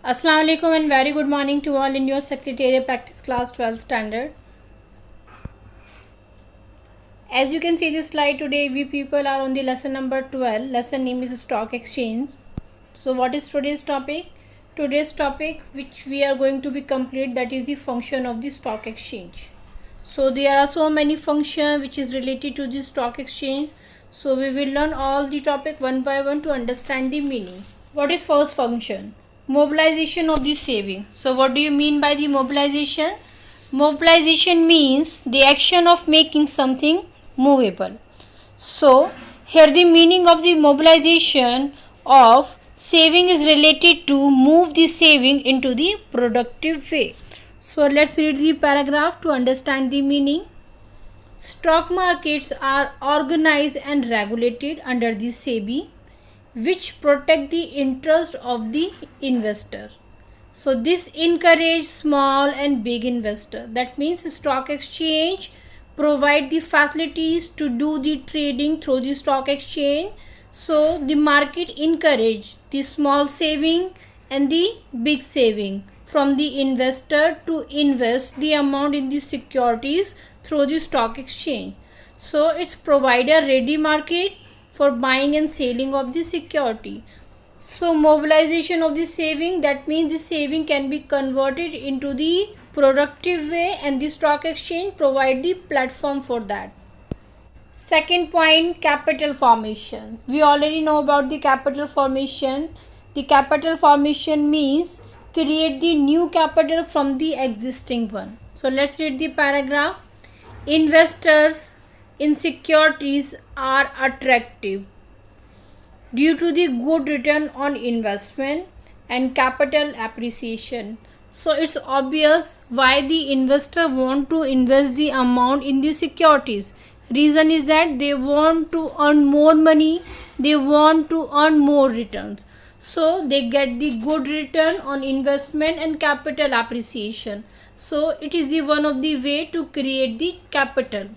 Assalamu alaikum and very good morning to all in your Secretariat Practice Class 12 Standard. As you can see this slide, today we people are on the lesson number 12. Lesson name is Stock Exchange. So what is today's topic? Today's topic which we are going to be complete, that is the function of the stock exchange. So there are so many functions which is related to the stock exchange. So we will learn all the topic one by one to understand the meaning. What is first function? Mobilization of the saving. So what do you mean by the mobilization? Mobilization means the action of making something movable. So here the meaning of the mobilization of saving is related to move the saving into the productive way. So let's read the paragraph to understand the meaning. Stock markets are organized and regulated under the SEBI, which protect the interest of the investor. So this encourage small and big investor. That means stock exchange provide the facilities to do the trading through the stock exchange. So the market encourage the small saving and the big saving from the investor to invest the amount in the securities through the stock exchange. So it's provide a ready market for buying and selling of the security. So mobilization of the saving, that means the saving can be converted into the productive way, and the stock exchange provide the platform for that. Second point, capital formation. We already know about the capital formation. The capital formation means create the new capital from the existing one. So let's read the paragraph. Investors in securities are attractive due to the good return on investment and capital appreciation. So it's obvious why the investor want to invest the amount in the securities. Reason is that they want to earn more money, they want to earn more returns. So they get the good return on investment and capital appreciation. So it is the one of the way to create the capital.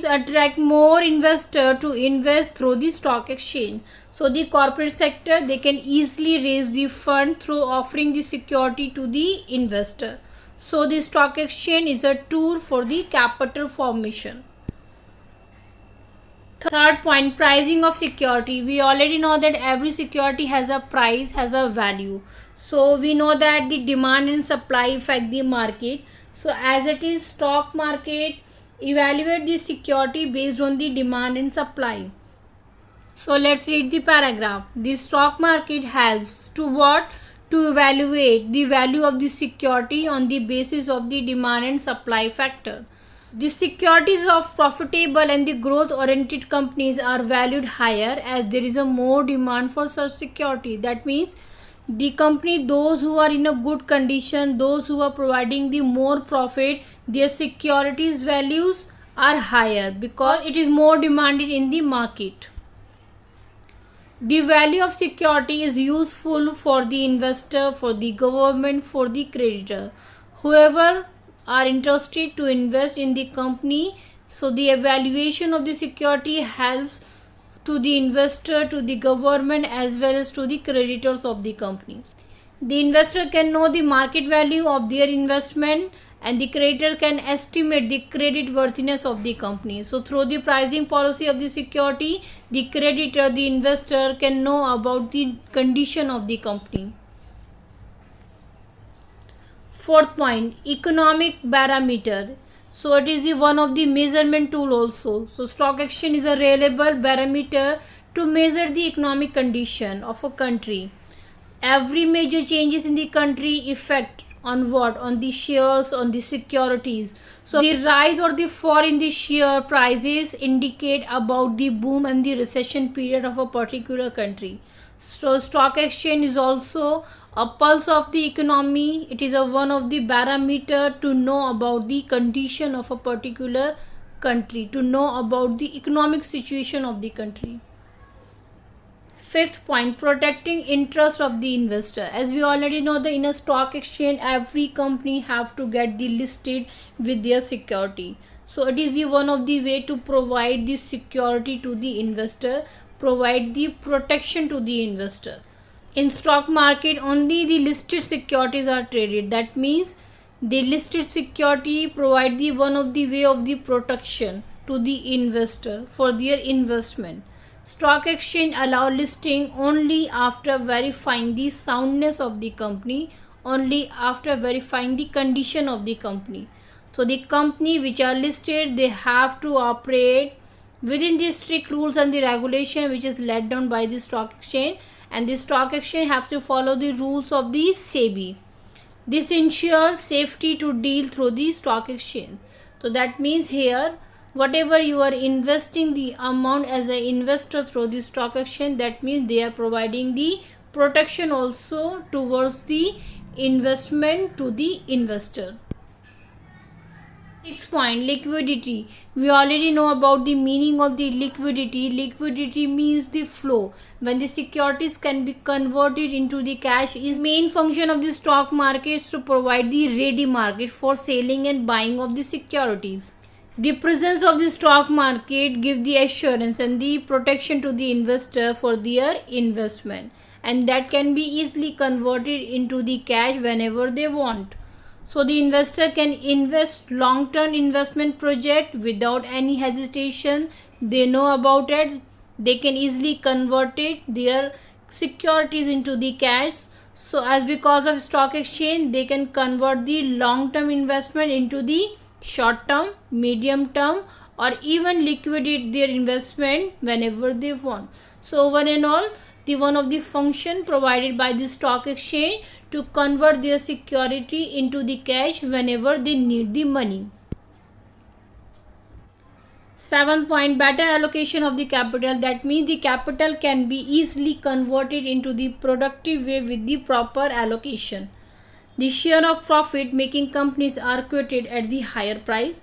Attract more investor to invest through the stock exchange. So the corporate sector, they can easily raise the fund through offering the security to the investor. So the stock exchange is a tool for the capital formation. Third point, pricing of security. We already know that every security has a price, has a value. So we know that the demand and supply affect the market. So as it is stock market, evaluate the security based on the demand and supply. So let's read the paragraph. The stock market helps to what? To evaluate the value of the security on the basis of the demand and supply factor. The securities of profitable and the growth oriented companies are valued higher as there is a more demand for such security. That means the company, those who are in a good condition, those who are providing the more profit, their securities values are higher because it is more demanded in the market. The value of security is useful for the investor, for the government, for the creditor, whoever are interested to invest in the company. So the evaluation of the security helps to the investor, to the government, as well as to the creditors of the company. The investor can know the market value of their investment, and the creditor can estimate the credit worthiness of the company. So through the pricing policy of the security, the creditor, the investor can know about the condition of the company. Fourth point, economic barometer. So it is the one of the measurement tool also. So stock exchange is a reliable barometer to measure the economic condition of a country. Every major changes in the country affect on what? On the shares, on the securities. So the rise or the fall in the share prices indicate about the boom and the recession period of a particular country. So stock exchange is also a pulse of the economy. It is a one of the barometer to know about the condition of a particular country, to know about the economic situation of the country. Fifth point, protecting interest of the investor. As we already know that in a stock exchange, every company have to get the listed with their security. So it is the one of the way to provide the security to the investor, provide the protection to the investor. In stock market, only the listed securities are traded. That means the listed security provide the one of the way of the protection to the investor for their investment. Stock exchange allow listing only after verifying the soundness of the company, only after verifying the condition of the company. So the company which are listed, they have to operate within the strict rules and the regulation which is laid down by the stock exchange, and the stock exchange have to follow the rules of the SEBI. This ensures safety to deal through the stock exchange. So that means here, whatever you are investing the amount as an investor through the stock exchange, that means they are providing the protection also towards the investment to the investor. 6 point, liquidity. We already know about the meaning of the liquidity. Liquidity means the flow. When the securities can be converted into the cash, is main function of the stock market is to provide the ready market for selling and buying of the securities. The presence of the stock market gives the assurance and the protection to the investor for their investment, and that can be easily converted into the cash whenever they want. So the investor can invest long-term investment project without any hesitation. They know about it. They can easily convert it, their securities into the cash. So as because of stock exchange, they can convert the long-term investment into the short-term, medium-term, or even liquidate their investment whenever they want. So over and all, the one of the function provided by the stock exchange to convert their security into the cash whenever they need the money. 7 point, better allocation of the capital. That means the capital can be easily converted into the productive way with the proper allocation. The share of profit making companies are quoted at the higher price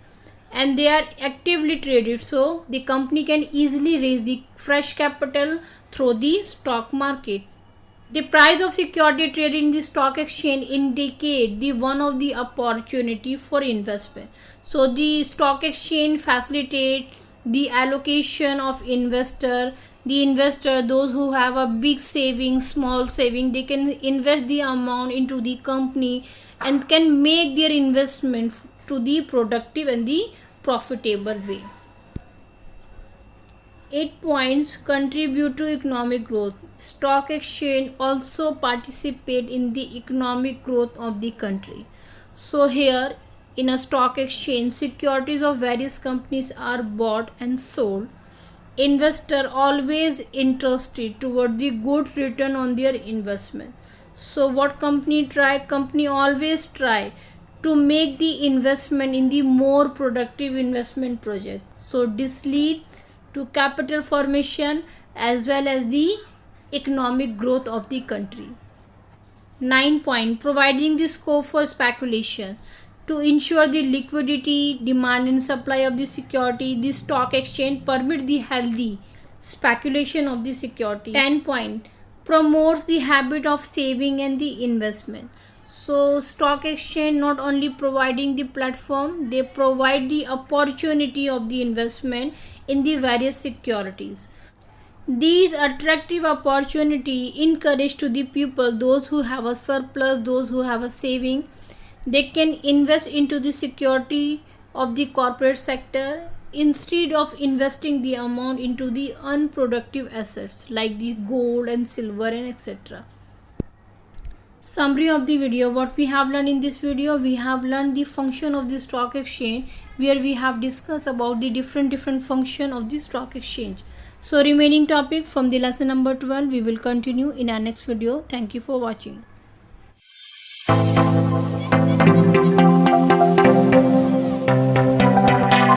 and they are actively traded, so the company can easily raise the fresh capital through the stock market. The price of security traded in the stock exchange indicate the one of the opportunity for investment. So the stock exchange facilitate the allocation of investor. The investor, those who have a big saving, small saving, they can invest the amount into the company and can make their investment to the productive and the profitable way. 8 points, contribute to economic growth. Stock exchange also participate in the economic growth of the country. So here in a stock exchange, securities of various companies are bought and sold. Investor always interested toward the good return on their investment. So what company try? Company always try to make the investment in the more productive investment project. So this lead to capital formation as well as the economic growth of the country. 9 point, providing the scope for speculation. To ensure the liquidity, demand and supply of the security, the stock exchange permit the healthy speculation of the security. 10 point, promotes the habit of saving and the investment. So stock exchange not only providing the platform, they provide the opportunity of the investment in the various securities. These attractive opportunity encourage to the people, those who have a surplus, those who have a saving, they can invest into the security of the corporate sector instead of investing the amount into the unproductive assets like the gold and silver and etc. Summary of the video. What we have learned in this video, we have learned the function of the stock exchange, where we have discussed about the different function of the stock exchange. So remaining topic from the lesson number 12 we will continue in our next video. Thank you for watching.